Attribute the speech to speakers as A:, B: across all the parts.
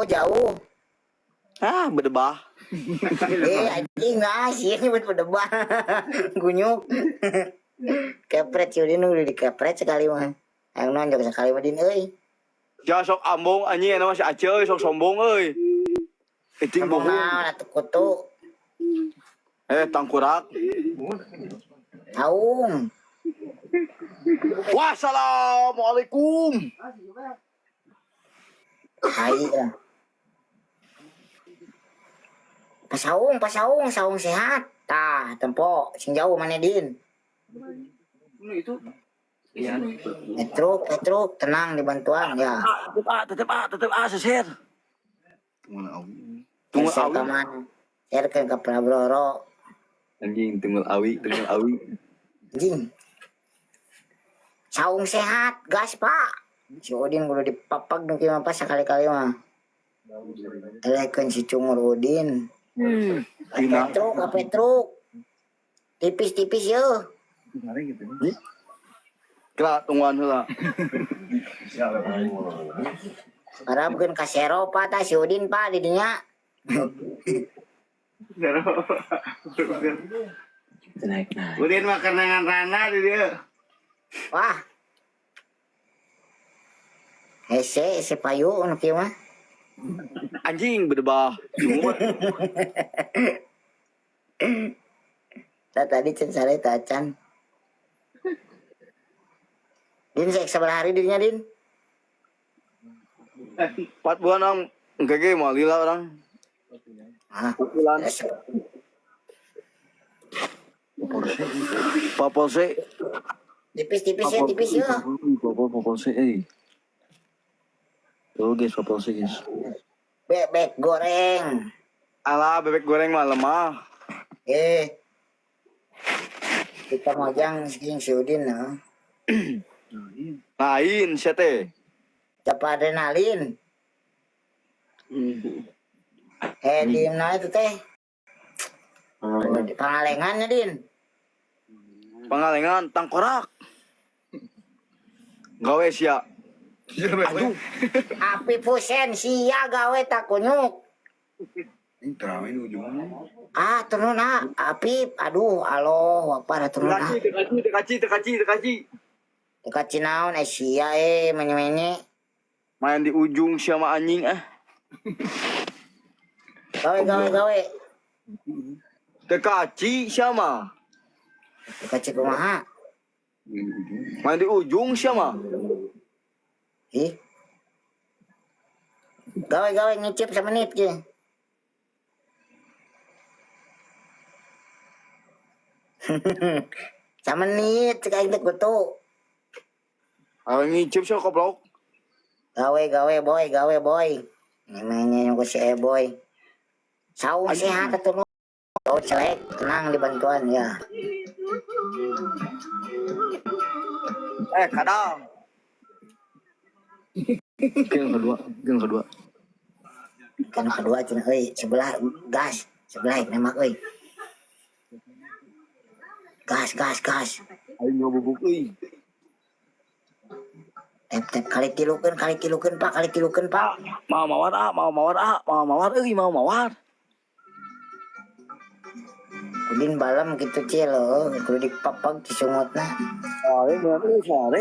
A: jauh.
B: Ah, berdebah.
A: Anjing lah sih ini berdebah. Gunyuk. Kepret Yudin udah dikepret sekali mah. Yang nonjok sekali mah din euy.
B: Ja sok ambong anjing eta mah si Aceh sok sombong euy. Eting
A: Ngomong
B: bohong.
A: naon atuh kutu.
B: Tangkurak.
A: Aung.
B: Wassalamualaikum.
A: Hai lah. Pasaung sehat. Tah, tempo sing jauh mana din.
B: Itu. Iya.
A: Petruk, tenang dibantuan ya.
B: Tetep seser.
A: Tunggu awi. Share ke Prabroro.
B: Anjing tunggu awi.
A: Anjing. Saung sehat, gas pak. Si Udin kudu dipapag nu kieu pas sekali-kali mah. Telekeun si Cungur Udin. Petruk. Tipis-tipis yeuh.
B: Kira tungguan heula.
A: Harapkeun ka Sero pa tah si Udin pa di dinya.
B: Udin makan dengan Rana di dia.
A: Wah. Ese payu nu kieu mah.
B: Anjing berdebah.
A: Tadi cen sare tacan. Din sek sabar hari dirinya din.
B: 4 bulan ang gege mau lila orang. Pukulan. Papolse.
A: Tipis ya.
B: Papolse Tuh guys, papolse guys.
A: Bebek goreng.
B: Alah, bebek goreng mah lemah.
A: Kita mojang si Udin nah.
B: Lain sete.
A: Dapat adrenalin. Diem na itu teh. Pangalengannya din.
B: Pangalengan tangkorak. Gawe sia. Aduh.
A: Api pusen sia gawe tak kunyuk. Turun api. Aduh, aloh, apa turun
B: Tekaci.
A: Tekaci naon sia menye-menye.
B: Main di ujung sama anjing
A: Gawe.
B: Tekaci sama.
A: Tekaci kumaha?
B: Main di ujung sama.
A: Gawe ngicip semenit ge. Semenit cek aing teh kutu.
B: Awe ngicip sih goblok.
A: Gawe boy. Namanya yang si boy. Saung sehat atuh nu. Oh celek, tenang dibantuan ya.
B: Kadang. Gang kedua.
A: Kan kedua cenah euy, sebelah gas, sebelah nembak euy. Gas.
B: Aing ngabubuk euy.
A: Tep kali tilukeun Pak.
B: Mau mawar euy.
A: Udin balam gitu cil kudu dipapag di sungutna.
B: Sare.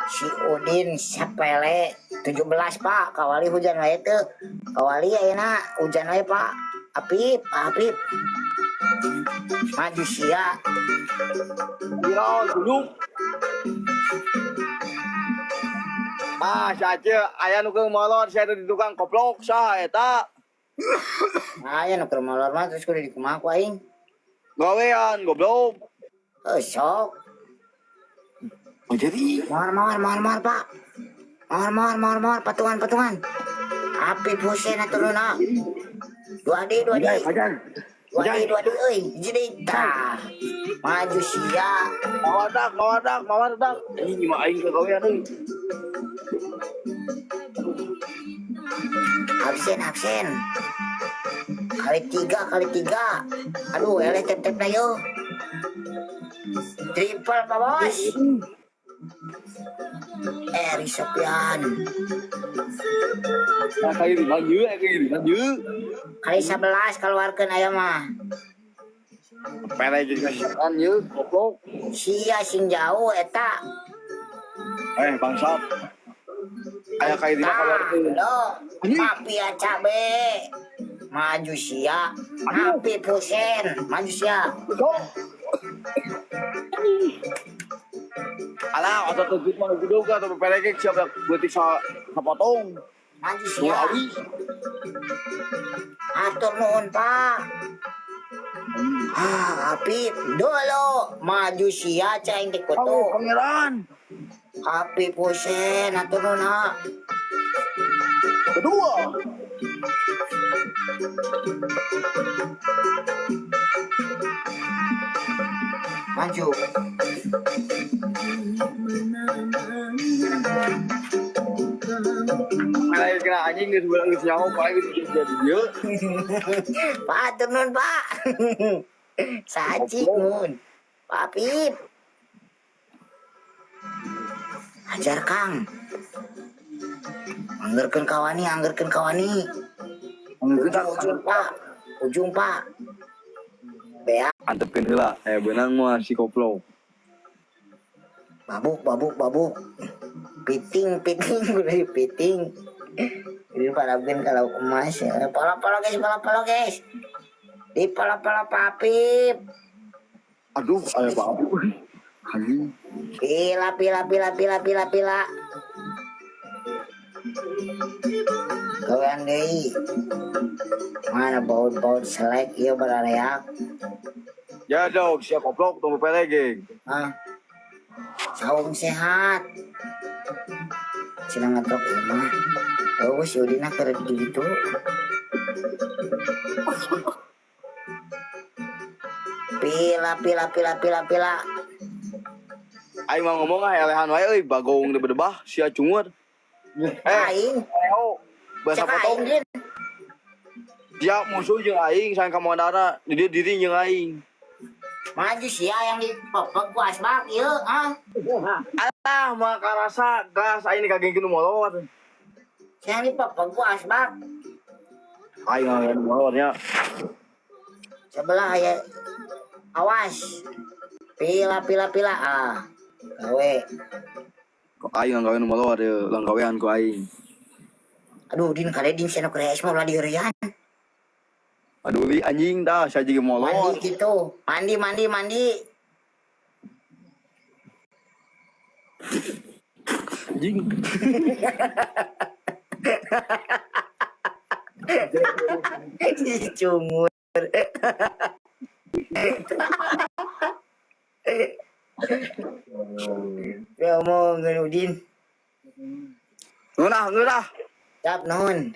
A: Si Udin sapele 17 Pak, kawali hujan wae teu. Kawali ayeuna hujan wae Pak. Apip. Maju sia.
B: Iya, dulu. Saja aya nu keung molor saya di tukang koplok sah eta.
A: Aya nu keur molor mah terus kudu dikumaha ku aing.
B: Gawean goblok.
A: Sok.
B: Oh jadi.
A: Mawar Pak. Mawar patungan. Api pusen aturuna. 2D. Dua D euy. Jadi tah. Maju sia.
B: Mawar dak. Ini mah aing ke gawean euy.
A: Absen. Kali tiga. Aduh, eleh tep na yo. Triple Pak Bos. Risopian.
B: Kayak di mana kayak di mana
A: Kali 11 keluarkan aya mah.
B: pere jadi kasihan ye goblok
A: Sia sing jauh eta.
B: bangsat aya kayak di mana
A: Tah,
B: keluar
A: lo, papi aca be. Maju sia, happy pusen, maju sia.
B: alah atau tuh mah gede ga atau pere ge siapa beutik sa potong
A: Maju
B: nu
A: sia.
B: abis
A: Atur nuhun Pak. Happy dulu maju sia cai dikutu.
B: pangeran
A: Happy pusen atur nuhun ha.
B: kedua
A: Maju.
B: pere kena anjing geus bilang geus nyaho paling geus jadi dia
A: Pak atur nuhun Pak. Saji nuhun. Pak Pip. Ajar Kang. Anggerkeun kawani. Ujung Pak. Ujung Pak. Bea.
B: antepkeun heula benang mah si koplo
A: Babuk. Piting. Udah piting. Ini palapin kalau emas ya. Pala guys. Di pala Pak Pip.
B: aduh aya apa anjing
A: Pila. Kawan deui. Mana baut selek ieu barareak.
B: ya dong siap goblok tunggu pere ge
A: Ah. Saung sehat. Cenah ngatrok ieu mah. Oh, si Udina keur di ditu. Pila.
B: aing mah ngomong elehan wae euy bagong debah sia cungur
A: Aing,
B: Leo bahasa
A: cek aing
B: potong
A: Din.
B: dia musuh jeung aing sayang ka modana diri jeung aing
A: Maju sia yang dipepek ku asbak ieu, ah.
B: alah mah karasa gas aing dikagengkeun nu molot
A: Yang dipepek ku asbak.
B: aing ngeureun molotnya
A: Sebelah aya awas. Pila ah. Gawe.
B: kok aing nggawe nu molot ieu langgawean ku aing
A: Aduh, Din kade Din cenah kreas mah ulah dieurean.
B: aduh li anjing dah saji ge molot
A: Mandi gitu. Mandi.
B: anjing
A: Cungur. Ya omong Udin.
B: ngeunah
A: Cap non.